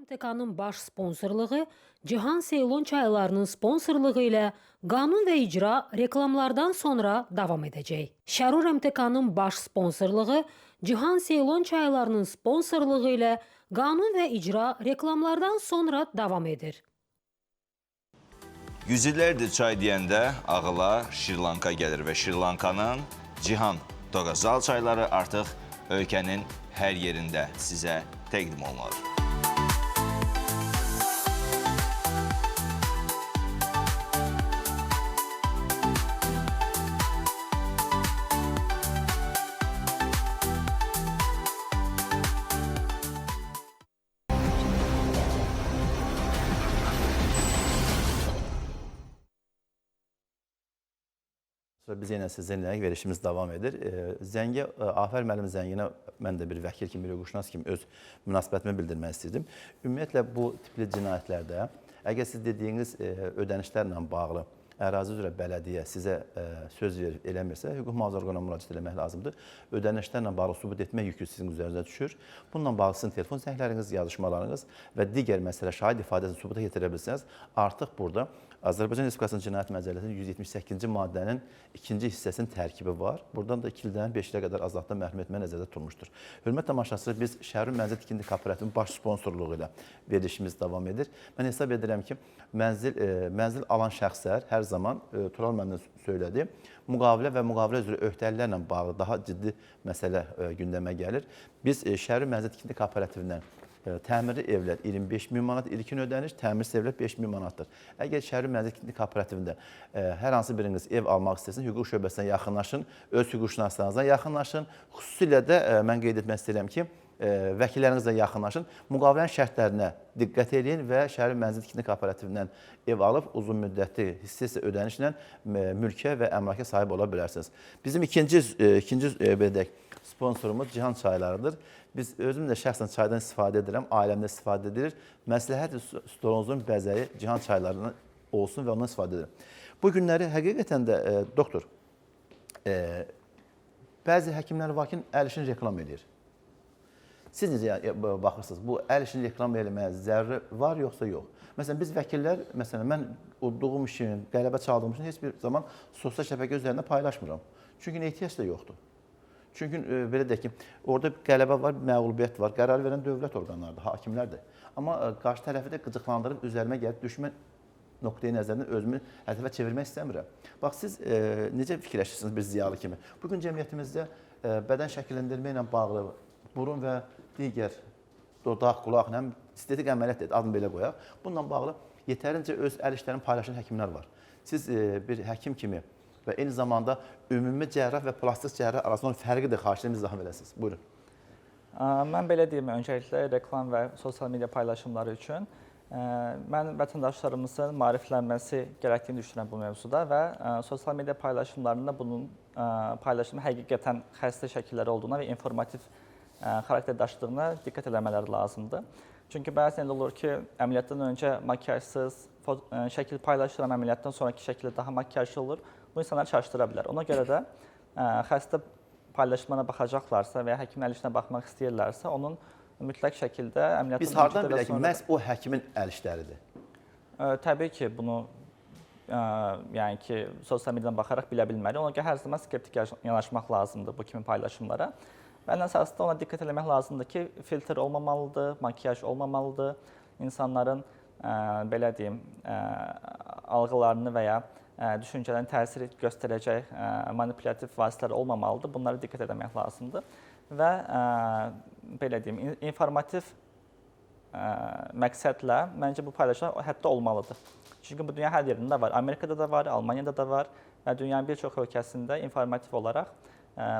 MTK-nın baş sponsorluğu, Cihan Seylon çaylarının sponsorluğu ilə qanun və icra reklamlardan sonra davam edəcək. Şərur MTK-nın baş sponsorluğu, Cihan Seylon çaylarının sponsorluğu ilə qanun və icra reklamlardan sonra davam edir.
Yüzillərdir çay deyəndə ağıla Şirlanka gəlir və Şirlankanın Cihan Toqazal çayları artıq ölkənin hər yerində sizə təqdim olunur.
Biz yenə sizinlə verilişimiz davam edir. Zəngə, Afər müəllim zənginə mən də bir vəkil kimi, bir hüquqşünas kimi öz münasibətimi bildirmək istəyirdim. Ümumiyyətlə, bu tipli cinayətlərdə, əgər siz dediyiniz ödənişlərlə bağlı ərazi üzrə bələdiyyə sizə söz verib eləmirsə, hüquq mühafizə orqanına müraciət etmək lazımdır. Ödənişlərlə bağlı sübut etmək yükü sizin üzərinizə düşür. Bununla bağlı sizin telefon zəngləriniz, yazışmalarınız və digər məsələ şahid ifadəsini sübuta yetirə bilsəniz, artıq burada Azərbaycan Respublikasının Cinayət Məcəlləsinin 178-ci maddənin ikinci hissəsinin tərkibi var. Buradan da 2 ildən 5 ilə qədər azadlıqdan məhrum etmə nəzərdə tutulmuşdur. Hörmət tamaşaçıları, biz Şərur Mənzil Tikinti Kooperativinin baş sponsorluğu ilə verilişimiz davam edir. Mən hesab edirəm ki, mənzil alan şəxslər hər zaman, Tural müəllim söylədi, müqavilə və müqavilə üzrə öhdəliklərlə bağlı daha ciddi məsələ gündəmə gəlir. Biz Şərur Mənzil Tikinti Kooperativindən təmirli evlər 25.000 manat ilkin ödəniş, təmirsiz evlər 5.000 manatdır. Əgər Şərur Mənzil Tikinti Kooperativində hər hansı biriniz ev almaq istəsiniz, hüquq şöbəsinə yaxınlaşın, öz hüquqşünaslarınıza yaxınlaşın. Xüsusilə də mən qeyd etmək istəyirəm ki, vəkillərinizlə yaxınlaşın, müqavilənin şərtlərinə diqqət edin və Şəhər Mənzil Tikintisi Kooperativindən ev alıb uzun müddətli hissə ödənişlə mülkiyə və əmlaka sahib ola bilərsiniz. Bizim ikinci belə deyək, sponsorumuz Cihan çaylarıdır. Biz özüm də şəxsən çaydan istifadə edirəm, ailəmdə istifadə edilir. Məsləhət stolunuzun bəzəyi Cihan çaylarından olsun və ondan istifadə edirəm. Bu günləri həqiqətən də doktor, bəzi həkimlər var ki, əl işini reklam edir. Siz necə baxırsınız? Bu əl işini reklam eləməyə zəruri var, yoxsa yox? Məsələn, biz vəkillər, məsələn, mən udduğum işin, qələbə çaldığım işin heç bir zaman sosial şəbəkə üzərində paylaşmıram. Çünki ehtiyac da yoxdur. Çünki belə deyək ki, orada qələbə var, məğlubiyyət var, qərar verən dövlət orqanlarıdır, hakimlərdir. Amma qarşı tərəfi də qıcıqlandırıb üzərimə gəlib düşmə nöqteyi nəzərindən özümü hədəfə çevirmək istəmirəm. Bax, siz necə fikirləşirsiniz bir ziyalı kimi? Bugün cəmiyyətimizdə bədən şəkilləndirmə ilə bağlı burun və digər dodaq, qulaq, həm estetik əməliyyat adını belə qoyaq. Bununla bağlı yetərincə öz əl işlərini paylaşan həkimlər var. Siz bir həkim kimi və eyni zamanda ümumi cərrah və plastik cərrah arasında fərqidir, xahiş edirəm izah edəsiniz. Buyurun.
Mən belə deyim, öncəliklə reklam və sosial media paylaşımları üçün mən vətəndaşlarımızın maariflənməsi gərəkdiyini düşünürəm bu mövzuda və sosial media paylaşımlarında bunun paylaşımı həqiqətən xəstə şəkilləri olduğuna və informativ xarakter daşıdığına diqqət eləmələri lazımdır. Çünki bəzən elə olur ki, əməliyyatdan öncə makiyajsız şəkil paylaşıram, əməliyyatdan sonraki şəkildə daha makiyajlı olur. Bu insanları çaşdıra bilər. Ona görə də xəstə paylaşımlarına baxacaqlarsa və ya həkimin əl işinə baxmaq istəyirlərsə, onun mütləq şəkildə əməliyyatdan
biz hardan bilək ki, məhz o həkimin əl işləridir?
Təbii ki, bunu yəni ki, sosial mediadan baxaraq bilə bilmərik. Ona görə hər zaman skeptik yanaşmaq lazımdır bu kimi paylaşımlara. Və ən əsasında ona diqqət eləmək lazımdır ki, filtr olmamalıdır, makiyaj olmamalıdır. İnsanların, belə deyim, algılarını və ya düşüncələrini təsir göstərəcək manipulativ vasitələr olmamalıdır. Bunlara diqqət etmək lazımdır. Və belə deyim, informativ məqsədlə məncə bu paylaşımlar hətta olmalıdır. Çünki bu dünya hər yerində var. Amerikada da var, Almaniyada da var və dünyanın bir çox ölkəsində informativ olaraq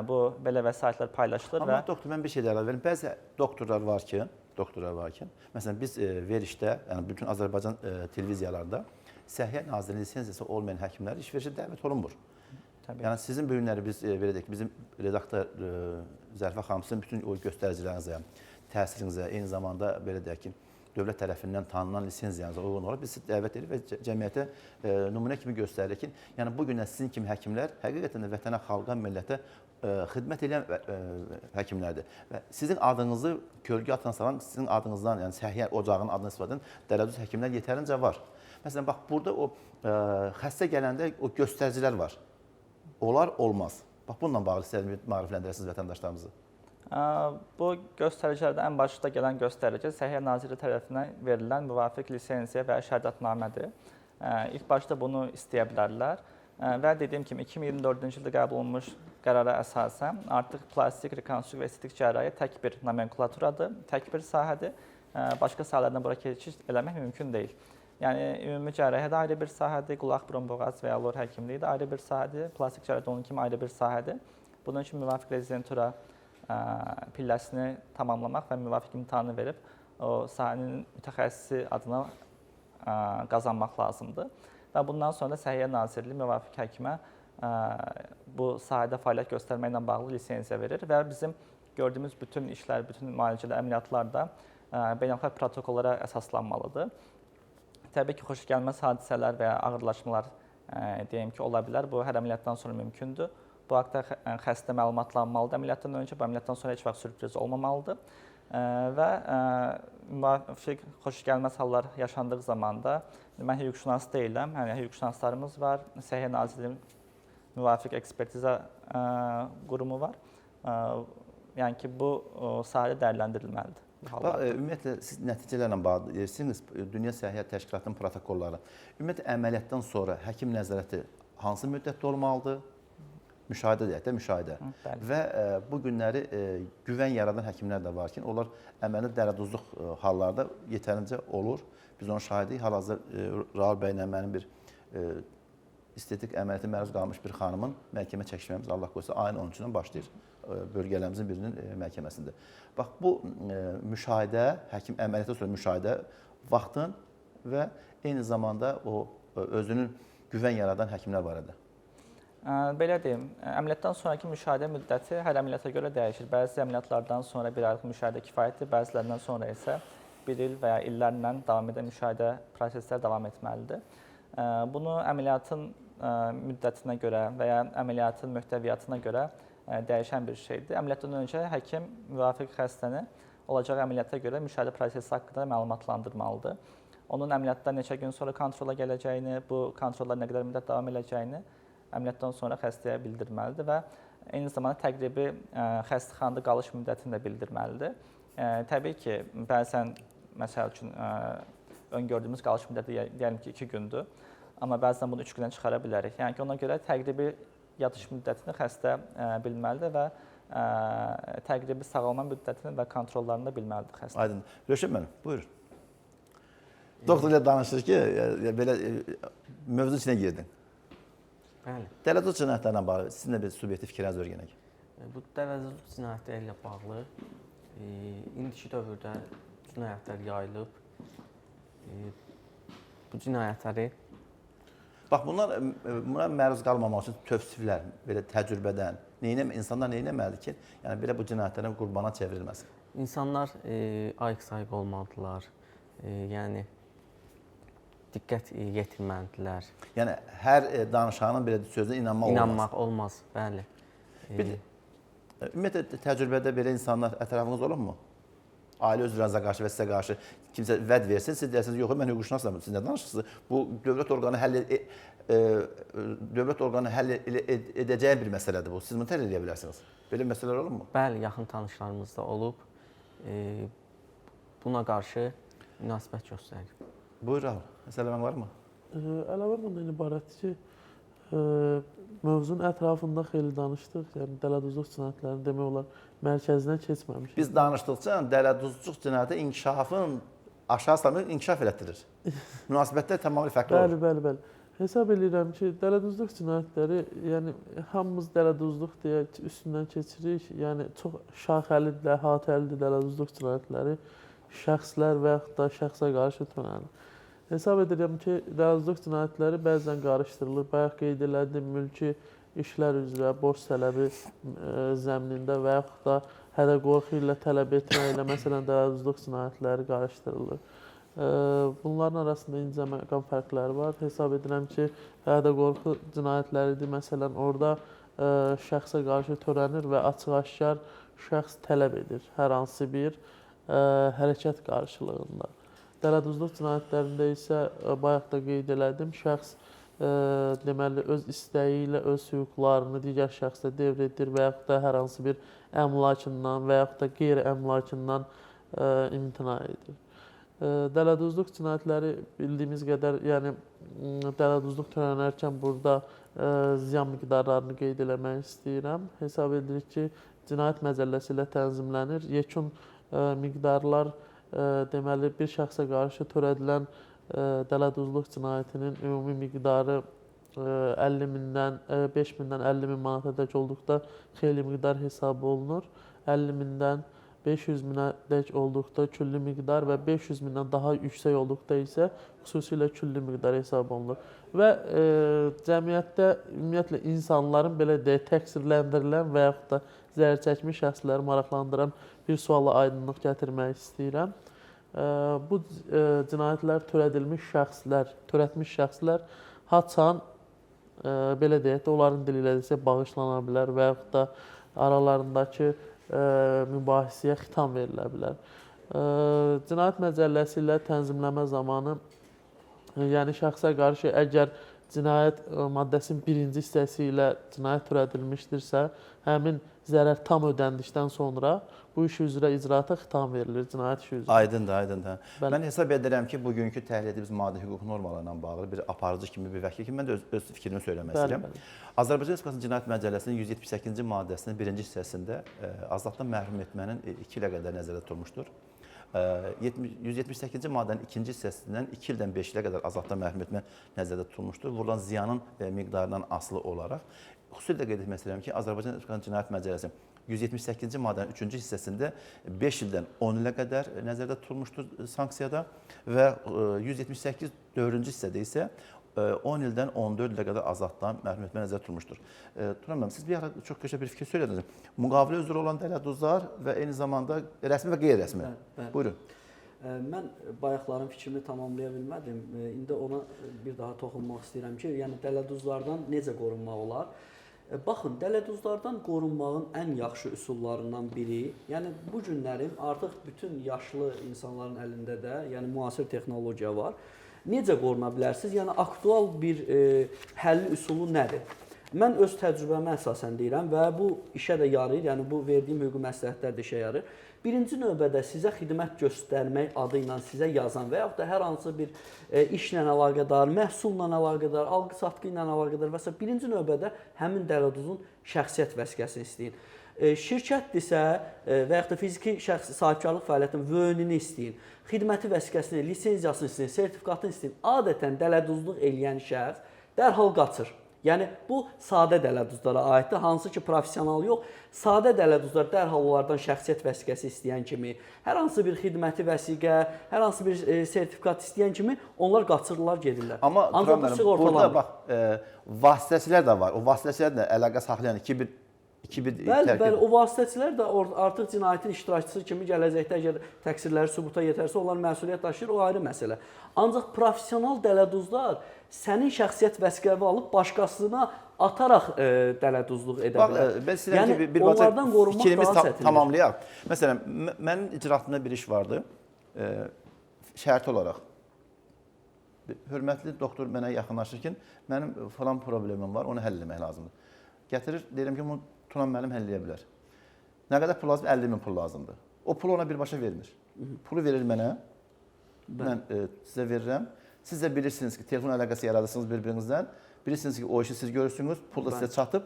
bu belə vəsaitlər paylaşılır.
Amma doktor, mən bir şey də əlavə verim. Bəzi doktorlar var ki, məsələn, biz verişdə, yəni bütün Azərbaycan televiziyalarda Səhiyyə Nazirliyinin lisenziyası olmayan həkimlər iş verişə dəvət olunmur. Yəni sizin bu günləri biz belə deyək, bizim redaktor Zərifə xanım, sizin bütün o göstəricilərinizə, təsirinizə, eyni zamanda belə deyək ki, dövlət tərəfindən tanınan lisenziyanıza uyğun olaraq biz sizi dəvət edirik və cəmiyyətə nümunə kimi göstəririk ki, yəni bu günlər sizin kimi həkimlər həqiqətən də vətənə, xalqa, millətə xidmət edən həkimlərdir. Və sizin adınızı kölgə altına salan, sizin adınızdan, yəni Səhiyyə Ocağının adını istifadə edən dərəcəli həkimlər yetərincə var. Məsələn, bax, burada o xəstə gələndə o göstəricilər var. Olar, olmaz. Bax, bununla bağlı istəyirəm maarifləndirəsiniz vətəndaşlarımızı.
Bu göstəricilərdə ən başda gələn göstərici Səhiyyə Nazirliyi tərəfindən verilən müvafiq lisenziya və şəhadətnamədir. İlk başda bunu istəyə bilərlər və dediyim kimi 2024-cü ildə qəbul olunmuş qərara əsasən artıq plastik, rekonstruksiya və estetik cərrahiyyə tək bir nomenklaturadır, tək bir sahədir. Başqa sahələrdən bura keçiş eləmək mümkün deyil. Yəni, ümumi cərrahiyyə də ayrı bir sahədir, qulaq, burun, boğaz və ya lor həkimliyi də ayrı bir sahədir, plastik cərrahiyyə onun kimi ayrı bir sahədir. Bunun üçün müvafiq rezidentura pilləsini tamamlamaq və müvafiq imtahanı verib o sahənin mütəxəssisi adına qazanmaq lazımdır. Və bundan sonra da Səhiyyə Nazirliyi müvafiq həkimə bu sahədə fəaliyyət göstərməklə bağlı lisenziya verir və bizim gördüyümüz bütün işlər, bütün müalicələr, əməliyyatlar da beynəlxalq protokollara əsaslanmalıdır. Təbii ki, xoşagəlməz hadisələr və ya ağırlaşmalar deyim ki, ola bilər. Bu hər əməliyyatdan sonra mümkündür. Bu haqda xəstə məlumatlanmalıdır əməliyyatdan öncə, bu əməliyyatdan sonra heç vaxt sürpriz olmamalıdır. Və müvafiq xoşagəlməz hallar yaşandığı zamanda mən hüquqşünas deyiləm, hüquqşünaslarımız var, Səhiyyə Nazirliyinin müvafiq ekspertiza qurumu var. Yəni ki, bu sahədə dəyərləndirilməlidir.
Ümumiyyətlə, siz nəticələrlə bağlı deyirsiniz, Dünya Səhiyyə Təşkilatının protokolları. Ümumiyyətlə, əməliyyatdan sonra həkim nəzarəti hansı müddətdə olmalıdır? Müşahidə deyək də, müşahidə. Və bu günləri güvən yaradan həkimlər də var ki, onlar əməli dərəduzluq hallarda yetərincə olur. Biz onu şahidiyik. Hal-hazırda Raul bəylə mənim bir estetik əməliyyata məruz qalmış bir xanımın məhkəmə çəkişməmiz Allah qoysa ayın 13-dən başlayır bölgələrimizin birinin məhkəməsində. Bax bu müşahidə, həkim əməliyyatdan sonra müşahidə vaxtın və eyni zamanda o özünün güvən yaradan həkimlər barədə.
Belə deyim, əməliyyatdan sonraki müşahidə müddəti hər əməliyyata görə dəyişir. Bəzi əməliyyatlardan sonra bir aylıq müşahidə kifayətdir, bəzilərindən sonra isə bir il və ya illərlə davam edən müşahidə proseslər davam etməlidir. Bunu əməliyyatın müddətinə görə və ya əməliyyatın möhtəviyyatına görə dəyişən bir şeydir. Əməliyyatdan öncə həkim müvafiq xəstəni olacağı əməliyyata görə müşahidə prosesi haqqında məlumatlandırmalıdır. Onun əməliyyatdan neçə gün sonra kontrola gələcəyini, bu kontrollar nə qədər müddət davam edəcəyini əməliyyatdan sonra xəstəyə bildirməlidir və eyni zamanda təqribi xəstəxanada qalış müddətini də bildirməlidir. Təbii ki, bəzən, məsəl üçün, öngördüyümüz qalış müddəti deyəlim ki, 2 gündür, amma bəzən bunu 3 gündən çıxara bilərik. Yəni ki, ona görə təqribi yatış müddətini xəstə bilməlidir və təqribi sağalma müddətini və kontrollarını da bilməlidir xəstə.
Aydın. Röşən müəllim, buyurun. Doktor ilə danışır ki, belə mövzu içinə girdin.
Bəli.
Dələduz cinayətlərlə bağlı sizin də bir subyektiv fikriniz örgənək.
Bu dələduz cinayətləri ilə bağlı indiki dövrdə cinayətlər yayılıb. Bu cinayətləri
buna məruz qalmamaq üçün tövsiflər, belə təcrübədən, insanlar nə etməlidir ki, yəni belə bu cinayətlərin qurbana çevrilməsin?
İnsanlar ayıq-sayıq olmalıdırlar, yəni diqqət yetirməlidirlər.
Yəni hər danışanın belə sözünə inanmaq olmaz.
İnanmaq olmaz, bəli.
Ümumiyyətlə təcrübədə belə insanlar ətrafınız olubmu? Ailə üzvlərinizə qarşı və sizə qarşı kimsə vəd versin, siz deyərsiniz, yox, mən hüquqşünasam, siz nə danışırsınız? Bu dövlət orqanı həll edəcəyi bir məsələdir bu. Siz bunu təhlil edə bilərsiniz. Belə məsələlər olubmu?
Bəli, yaxın tanışlarımızda olub. Buna qarşı münasibət göstərir.
Buyur, Rahul. Məsələmən varmı?
Əlavə bundan ibarətdir ki, mövzunun ətrafında xeyli danışdıq. Yəni, dələduzluq cinayətlərinin demək olar mərkəzinə keçməmişik.
Biz danışdıqca dələduzluq cinayəti inkişafın aşağı salınır, inkişaf elətdirir. Münasibətlər tamamilə fərqli olur.
Bəli. Hesab edirəm ki, dələduzluq cinayətləri, yəni hamımız dələduzluq deyə üstündən keçirik. Yəni çox şaxəlidir, əhatəlidir dələduzluq cinayətləri. Şəxslər və yaxud da şəxsə qarşı törənir. Hesab edirəm ki, dələduzluq cinayətləri bəzən qarışdırılır. Bayaq qeyd elədim, mülki işlər üzrə borc tələbi zəminində və yaxud da hədə-qorxu ilə tələb etməklə, məsələn, dələduzluq cinayətləri qarışdırılır. Bunların arasında incə məqam fərqləri var. Hesab edirəm ki, hədə-qorxu cinayətləridir. Məsələn, orada şəxsə qarşı törənir və açıq-aşkar şəxs tələb edir hər hansı bir hərəkət qarşılığında. Dələduzluq cinayətlərində isə bayaq da qeyd elədim, şəxs deməli öz istəyi ilə öz hüquqlarını digər şəxsə devr edir və yaxud da hər hansı bir əmlakından və yaxud da qeyri-əmlakından imtina edir. Dələduzluq cinayətləri bildiyimiz qədər, yəni dələduzluq törənərkən burada ziyan miqdarlarını qeyd eləmək istəyirəm. Hesab edirik ki, cinayət məcəlləsi ilə tənzimlənir. Yekun miqdarlar deməli bir şəxsə qarşı törədilən dələduzluq cinayətinin ümumi miqdarı 50.000-dən 5.000-dən 50.000 manatadək olduqda xeyli miqdar hesab olunur. 50.000-dən 500.000-ədək olduqda külli miqdar və 500.000-dən daha yüksək olduqda isə xüsusilə külli miqdar hesab olunur. Və cəmiyyətdə ümumiyyətlə insanların belə deyək təqsirləndirilən və yaxud da zərər çəkmiş şəxsləri maraqlandıran bir suala aydınlıq gətirmək istəyirəm. Bu cinayətlər törətmiş şəxslər haçan belə deyək də onların dili ilə desə bağışlana bilər və yaxud da aralarındakı mübahisəyə xitam verilə bilər. Cinayət məcəlləsi ilə tənzimləmə zamanı yəni şəxsə qarşı əgər cinayət maddəsinin 1-ci hissəsi ilə cinayət törədilmişdirsə, həmin zərər tam ödəndikdən sonra bu iş üzrə icraata xitam verilir, cinayət işi üzrə.
Aydındır. Mən hesab edirəm ki, bugünkü təhlil etdiyimiz maddi hüquq normalarına bağlı bir aparıcı kimi, bir vəkil kimi mən də öz fikrimi söyləmək istəyirəm. Azərbaycan Respublikasının Cinayət Məcəlləsinin 178-ci maddəsinin 1-ci hissəsində azadlıqdan məhrum etmənin 2 ilə qədər nəzərdə tutulmuşdur. 178-ci maddənin 2-ci hissəsindən 2 ildən 5 ilə qədər azadlıqdan məhrum etmə nəzərdə tutulmuşdur. Vurulan ziyanın miqdarından asılı olaraq. Xüsusilə qeyd etmək istəyirəm ki, Azərbaycan Respublikasının Cinayət Məcəlləsi 178-ci maddənin 3-cü hissəsində 5 ildən 10 ilə qədər nəzərdə tutulmuşdur sanksiyada və 178 4-cü hissədə isə 10 ildən 14 ilə qədər azadlıqdan məhrum etmə nəzərdə tutulmuşdur. Turan müəllim, siz bir ara çox gözəl bir fikir söylədiniz. Müqavilə üzrə olan dələduzlar və eyni zamanda rəsmi və qeyri-rəsmi. Buyurun.
Mən bayaqların fikrini tamamlaya bilmədim. İndi ona bir daha toxunmaq istəyirəm ki, yəni dələduzlardan necə qorunmaq olar? Baxın, dələduzlardan qorunmağın ən yaxşı üsullarından biri, yəni bu günlərin artıq bütün yaşlı insanların əlində də, yəni müasir texnologiya var. Necə qoruna bilərsiniz? Yəni aktual bir həlli üsulu nədir? Mən öz təcrübəmə əsasən deyirəm və bu işə də yarayır, yəni bu verdiyim hüquqi məsləhətlər də işə yarayır. Birinci növbədə sizə xidmət göstərmək adı ilə sizə yazan və yaxud da hər hansı bir işlə əlaqədar, məhsulla əlaqədar, alqı-satqı ilə əlaqədar və s. birinci növbədə həmin dələduzun şəxsiyyət vəsiqəsini istəyin. Şirkətdirsə və yaxud da fiziki şəxsi sahibkarlıq fəaliyyətinin vönünü istəyin, xidməti vəsiqəsini, lisenziyasını istəyin, sertifikatını istəyin. Adətən dələduzluq eləyən şəxs dərhal qaçır. Yəni bu sadə dələduzlara aiddir, hansı ki professional yox, sadə dələduzlar dərhal onlardan şəxsiyyət vəsiqəsi istəyən kimi, hər hansı bir xidməti vəsiqə, hər hansı bir sertifikat istəyən kimi onlar qaçırlar, gedirlər.
Amma Turan müəllim, burada bax vasitəçilər də var. O vasitəçilərlə əlaqə saxlayan
Bəli, o vasitəçilər də artıq cinayətin iştirakçısı kimi gələcəkdə əgər təqsirləri sübuta yetərsə, onlar məsuliyyət daşıyır, o ayrı məsələ. Ancaq professional dələduzlar sənin şəxsiyyət vəsiqəni alıb başqasına ataraq dələduzluq edə bilər.
Ben istəyirəm ki, bir
onlardan qorunmaq
fikrimiz
daha çətindir.
tamamlayaq. Məsələn, mənim icraatımda bir iş vardı, şərti olaraq. Hörmətli doktor mənə yaxınlaşırkən, mənim falan problemim var, onu həll etmək lazımdır. Gətirir, deyirəm ki, bunu Turan müəllim həll edə bilər. Nə qədər pul lazımdır? 50 min pul lazımdır. O pulu ona birbaşa vermir. Pulu verir mənə, mən sizə verirəm. Siz də bilirsiniz ki, telefon əlaqəsi yaradırsınız bir-birinizdən. Bilirsiniz ki, o işi siz görürsünüz, pul da sizə çatıb.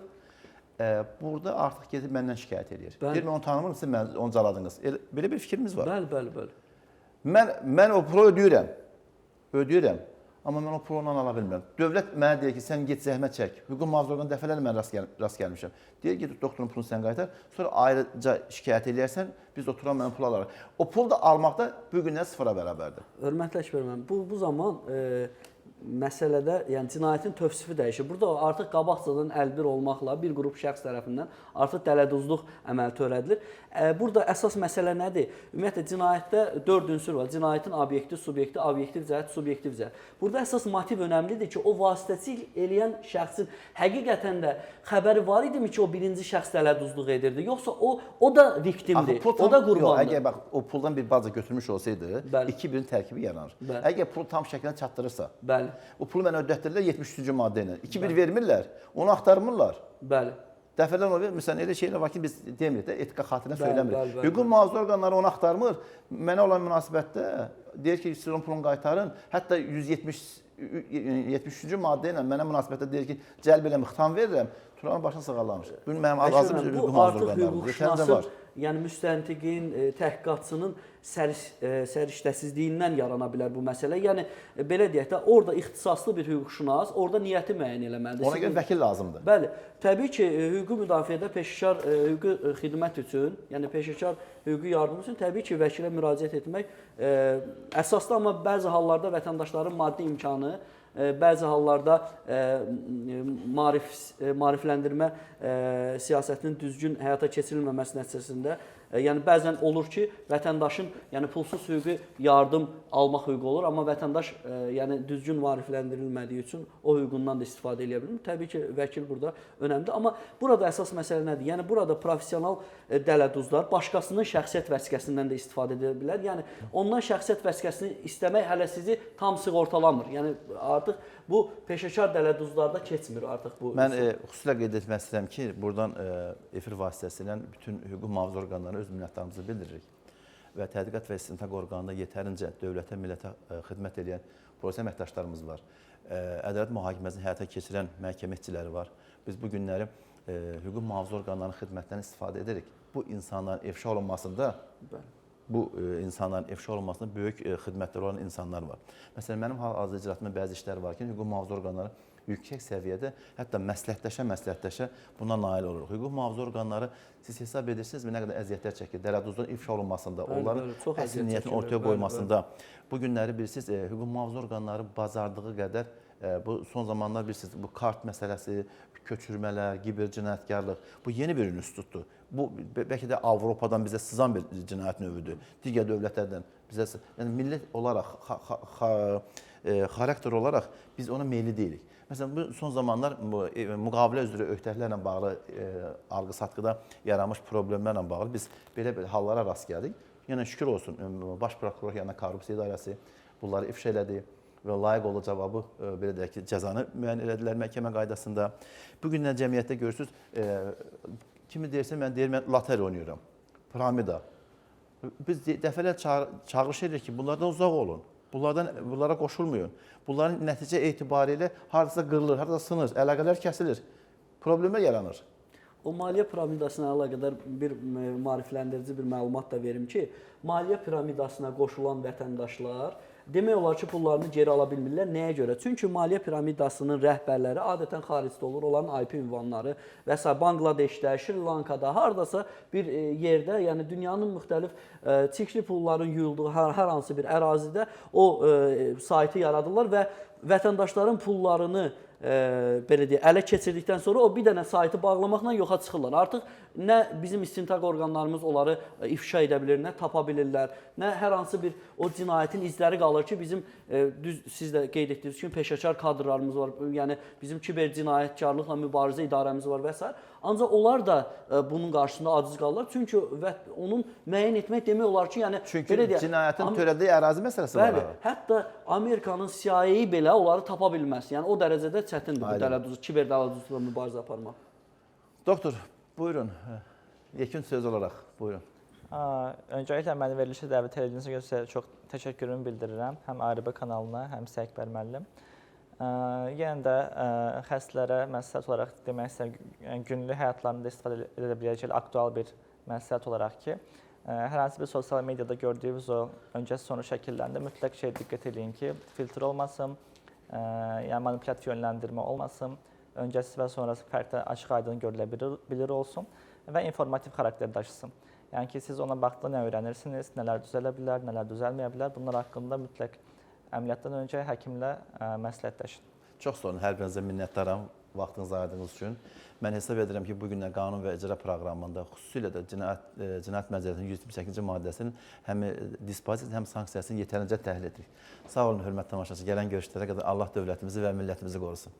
Burada artıq gedib məndən şikayət edir. Deyir, mən onu tanımırım, siz onu caladınız. Belə bir fikrimiz var.
Bəli.
Mən o pulu ödəyirəm. Amma mən o pulu ondan ala bilmirəm. Dövlət mənə deyir ki, sən get zəhmət çək. Hüquq mühafizə orqanı dəfələrlə mən rast gəlmişəm. Deyir ki, doktorun pulunu sən qaytar, sonra ayrıca şikayət edərsən, biz oturan mənim pul alarıq. O pul da almaqda bu gündən sıfıra bərabərdir.
Hörmətli Əkbər müəllim, bu zaman məsələdə, yəni cinayətin tövsifi dəyişir. Burada artıq qabaqcadan əlbir olmaqla bir qrup şəxs tərəfindən artıq dələduzluq əməli törədilir. Burada əsas məsələ nədir? Ümumiyyətlə cinayətdə 4 ünsur var. Cinayətin obyektiv, subyektiv, obyektiv cəhət, subyektiv cəhət. Burada əsas motiv önəmlidir ki, o vasitəçilik eləyən şəxsin həqiqətən də xəbəri var idimi ki, o birinci şəxs dələduzluq edirdi, yoxsa o da viktimdir, o da qurbandır.
Əgər bax, o puldan bir baza götürmüş olsaydı, iki birin tərkibi yaranır. Əgər pul tam şəkildə çatdırırsa, o pulu mənə ödətdirirlər 73-cü maddə ilə. 2-1 vermirlər, onu axtarmırlar.
Bəli.
Dəfələrlə o verir. Məsələn, elə şeylər var ki, biz demirik də, etika xatirinə söyləmirik. Hüquq mühafizə orqanları onu axtarmır. Mənə olan münasibətdə deyir ki, siz onun pulunu qaytarın. Hətta 173-cü maddə ilə mənə münasibətdə deyir ki, cəlb eləmə, xitam verirəm. Turanın başını sığallamış. Bu mənim azım hüquq mühafizə orqanlarıdır.
Yəni müstəntiqin, təhqiqatçının səriştəsizliyindən yarana bilər bu məsələ. Yəni belə deyək də, orada ixtisaslı bir hüquqşünas, orada niyyəti müəyyən eləməlidir.
Ona görə vəkil lazımdır.
Bəli. Təbii ki, hüquqi müdafiədə peşəkar hüquqi xidmət üçün, yəni peşəkar hüquqi yardım üçün təbii ki, vəkilə müraciət etmək əsaslı, amma bəzi hallarda vətəndaşların maddi imkanı, bəzi hallarda maarifləndirmə siyasətinin düzgün həyata keçirilməməsi nəticəsində, yəni bəzən olur ki, vətəndaşın yəni pulsuz hüquqi yardım almaq hüququ olur, amma vətəndaş yəni düzgün maarifləndirilmədiyi üçün o hüququndan da istifadə edə bilmir. Təbii ki, vəkil burada önəmlidir, amma burada əsas məsələ nədir? Yəni burada professional dələduzlar başqasının şəxsiyyət vəsiqəsindən də istifadə edə bilər. Yəni ondan şəxsiyyət vəsiqəsini istəmək hələ sizi tam sığortalamır. Yəni artıq bu peşəkar dələduzlarda keçmir artıq bu.
Mən xüsusilə qeyd etmək istəyirəm ki, buradan efir vasitəsilə bütün hüquq mühafizə orqanlarına öz minnətdarlığımızı bildiririk. Və tədqiqat və istintaq orqanında yetərincə dövlətə, millətə xidmət edən polis əməkdaşlarımız var. Ədalət mühakiməsini həyata keçirən məhkəmə işçiləri var. Biz bu günləri hüquq mühafizə orqanlarının xidmətlərindən istifadə edirik. Bu insanların ifşa olunmasında bu insanların ifşa olunmasında böyük xidmətləri olan insanlar var. Məsələn, mənim hal-hazırda icraatımda bəzi işlər var ki, hüquq mühafizə orqanları yüksək səviyyədə, hətta məsləhətləşə buna nail oluruq. Hüquq mühafizə orqanları siz hesab edirsinizmi nə qədər əziyyətlər çəkir, dələduzların ifşa olunmasında, onların əsl niyyətini ortaya qoymasında. Bu günləri bilirsiniz, hüquq mühafizə orqanları bacardığı qədər bu son zamanlar bilirsiniz, bu kart məsələsi, köçürmələr, kibercinayətkarlıq, bu yeni bir institutdur. Bu bəlkə də Avropadan bizə sızan bir cinayət növüdür. Digər dövlətlərdən bizə, yəni millət olaraq, xarakter olaraq biz ona meyilli deyilik. Məsələn, bu son zamanlar müqavilə üzrə öhdəliklərlə bağlı alqı-satqıda yaranmış problemlərlə bağlı biz belə hallara rast gəldik. Yəni şükür olsun, Baş Prokuror yanına Korrupsiya İdarəsi bunları ifşa elədi və layiq olduğu cavabı belə deyək ki, cəzanı müəyyən elədilər məhkəmə qaydasında. Bu gündən cəmiyyətdə görürsünüz, kimi deyirsə mən deyir, mən loteriya oynayıram, piramida. Biz dəfələr çağırış edirik ki, bunlardan uzaq olun. Bunlara qoşulmayın. Bunların nəticə etibarilə haradasa qırılır, haradasa sınır, əlaqələr kəsilir, problemlər yaranır.
O maliyyə piramidasına əlaqədar bir maarifləndirici bir məlumat da verim ki, maliyyə piramidasına qoşulan vətəndaşlar demək olar ki, pullarını geri ala bilmirlər. Nəyə görə? Çünki maliyyə piramidasının rəhbərləri adətən xaricdə olur, onların IP ünvanları və s. Bangladeşdə, Şri Lankada, haradasa bir yerdə, yəni dünyanın müxtəlif çirkli pulların yuyulduğu hər hansı bir ərazidə o saytı yaradırlar və vətəndaşların pullarını belə deyək, ələ keçirdikdən sonra o bir dənə saytı bağlamaqla yoxa çıxırlar. Artıq nə bizim istintaq orqanlarımız onları ifşa edə bilir, nə tapa bilirlər, nə hər hansı bir o cinayətin izləri qalır ki, bizim siz də qeyd etdiyiniz kimi peşəkar kadrlarımız var, yəni bizim kiber cinayətkarlıqla mübarizə idarəmiz var və s. Ancaq onlar da bunun qarşısında aciz qalırlar. Çünki onun müəyyən etmək demək olar ki, yəni
çünki cinayətin törədiyi ərazi məsələsi var.
Bəli, hətta Amerikanın CIA belə onları tapa bilməz. Yəni o dərəcədə çətindir bu dələduz, kiber dələduzla mübarizə aparmaq.
Doktor, buyurun. Yekun söz olaraq, buyurun.
Öncəliklə məni verilişə dəvət edildiyiniz üçün çox təşəkkürümü bildirirəm. Həm ARB kanalına, həm Səkbər müəllim. Yenə də xəstələrə məsləhət olaraq demək istəyirəm, günlük həyatlarında istifadə edə biləcəkləri aktual bir məsləhət olaraq ki, hər hansı bir sosial mediada gördüyünüz o öncəsi sonu şəkillərində mütləq diqqət edin ki, filtr olmasın, yəni manipulativ yönləndirmə olmasın, öncəsi və sonrası fərqdə açıq-aydın görülə bilir olsun və informativ xarakter daşısın. Yəni ki, siz ona baxdıqda nə öyrənirsiniz, nələr düzələ bilər, nələr düzəlməyə bilər, bunlar haqqında mütləq əməliyyatdan öncə həkimlə məsləhətləşin.
Çox sağ olun, hər birinizə minnətdaram vaxtınızı ayırdığınız üçün. Mən hesab edirəm ki, bugündən qanun və icra proqramında xüsusilə də Cinayət Məcəlləsinin 128-ci maddəsinin həm dispozit, həm sanksiyasını yetərincə təhlil etdik. Sağ olun, hörmətli tamaşaçı. Gələn görüşlərə qədər Allah dövlətimizi və millətimizi qorusun.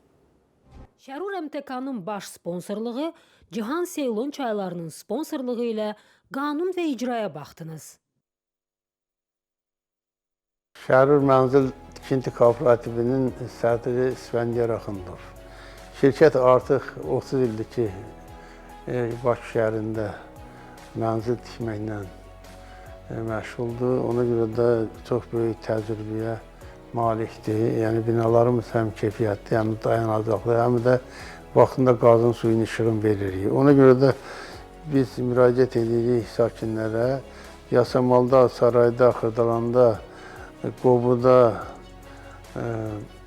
Şərur MTK-nın baş sponsorluğu, Cihan Seylon çaylarının sponsorluğu ilə qanun və icraya baxdınız.
Şərur Mənzil Tikinti Kooperativinin sədri İsfəndiyar Axundov. Şirkət artıq 30 ildir ki, Bakı şəhərində mənzil tikməklə məşğuldur. Ona görə də çox böyük təcrübəyə malikdir. Yəni binalarımız həm keyfiyyətli, həm dayanacaqlı, həm də vaxtında qazın suyunu işığın veririk. Ona görə də biz müraciət edirik sakinlərə. Yasamalda, Sarayda, Xırdalanda, Qobuda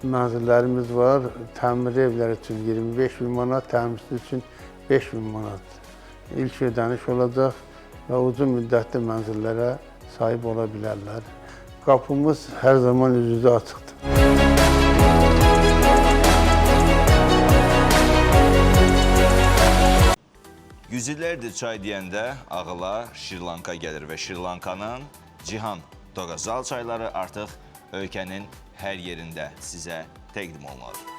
mənzillərimiz var. Təmir evləri üçün 25.000 manat, təmirsiz üçün 5.000 manat ilk ödəniş olacaq və uzun müddətli mənzillərə sahib ola bilərlər. Qapımız hər zaman üz-üzə açıqdır.
Yüzillərdir çay deyəndə ağıla Şri Lanka gəlir və Şri Lankanın Cihan Dogazal çayları artıq ölkənin hər yerində sizə təqdim olunur.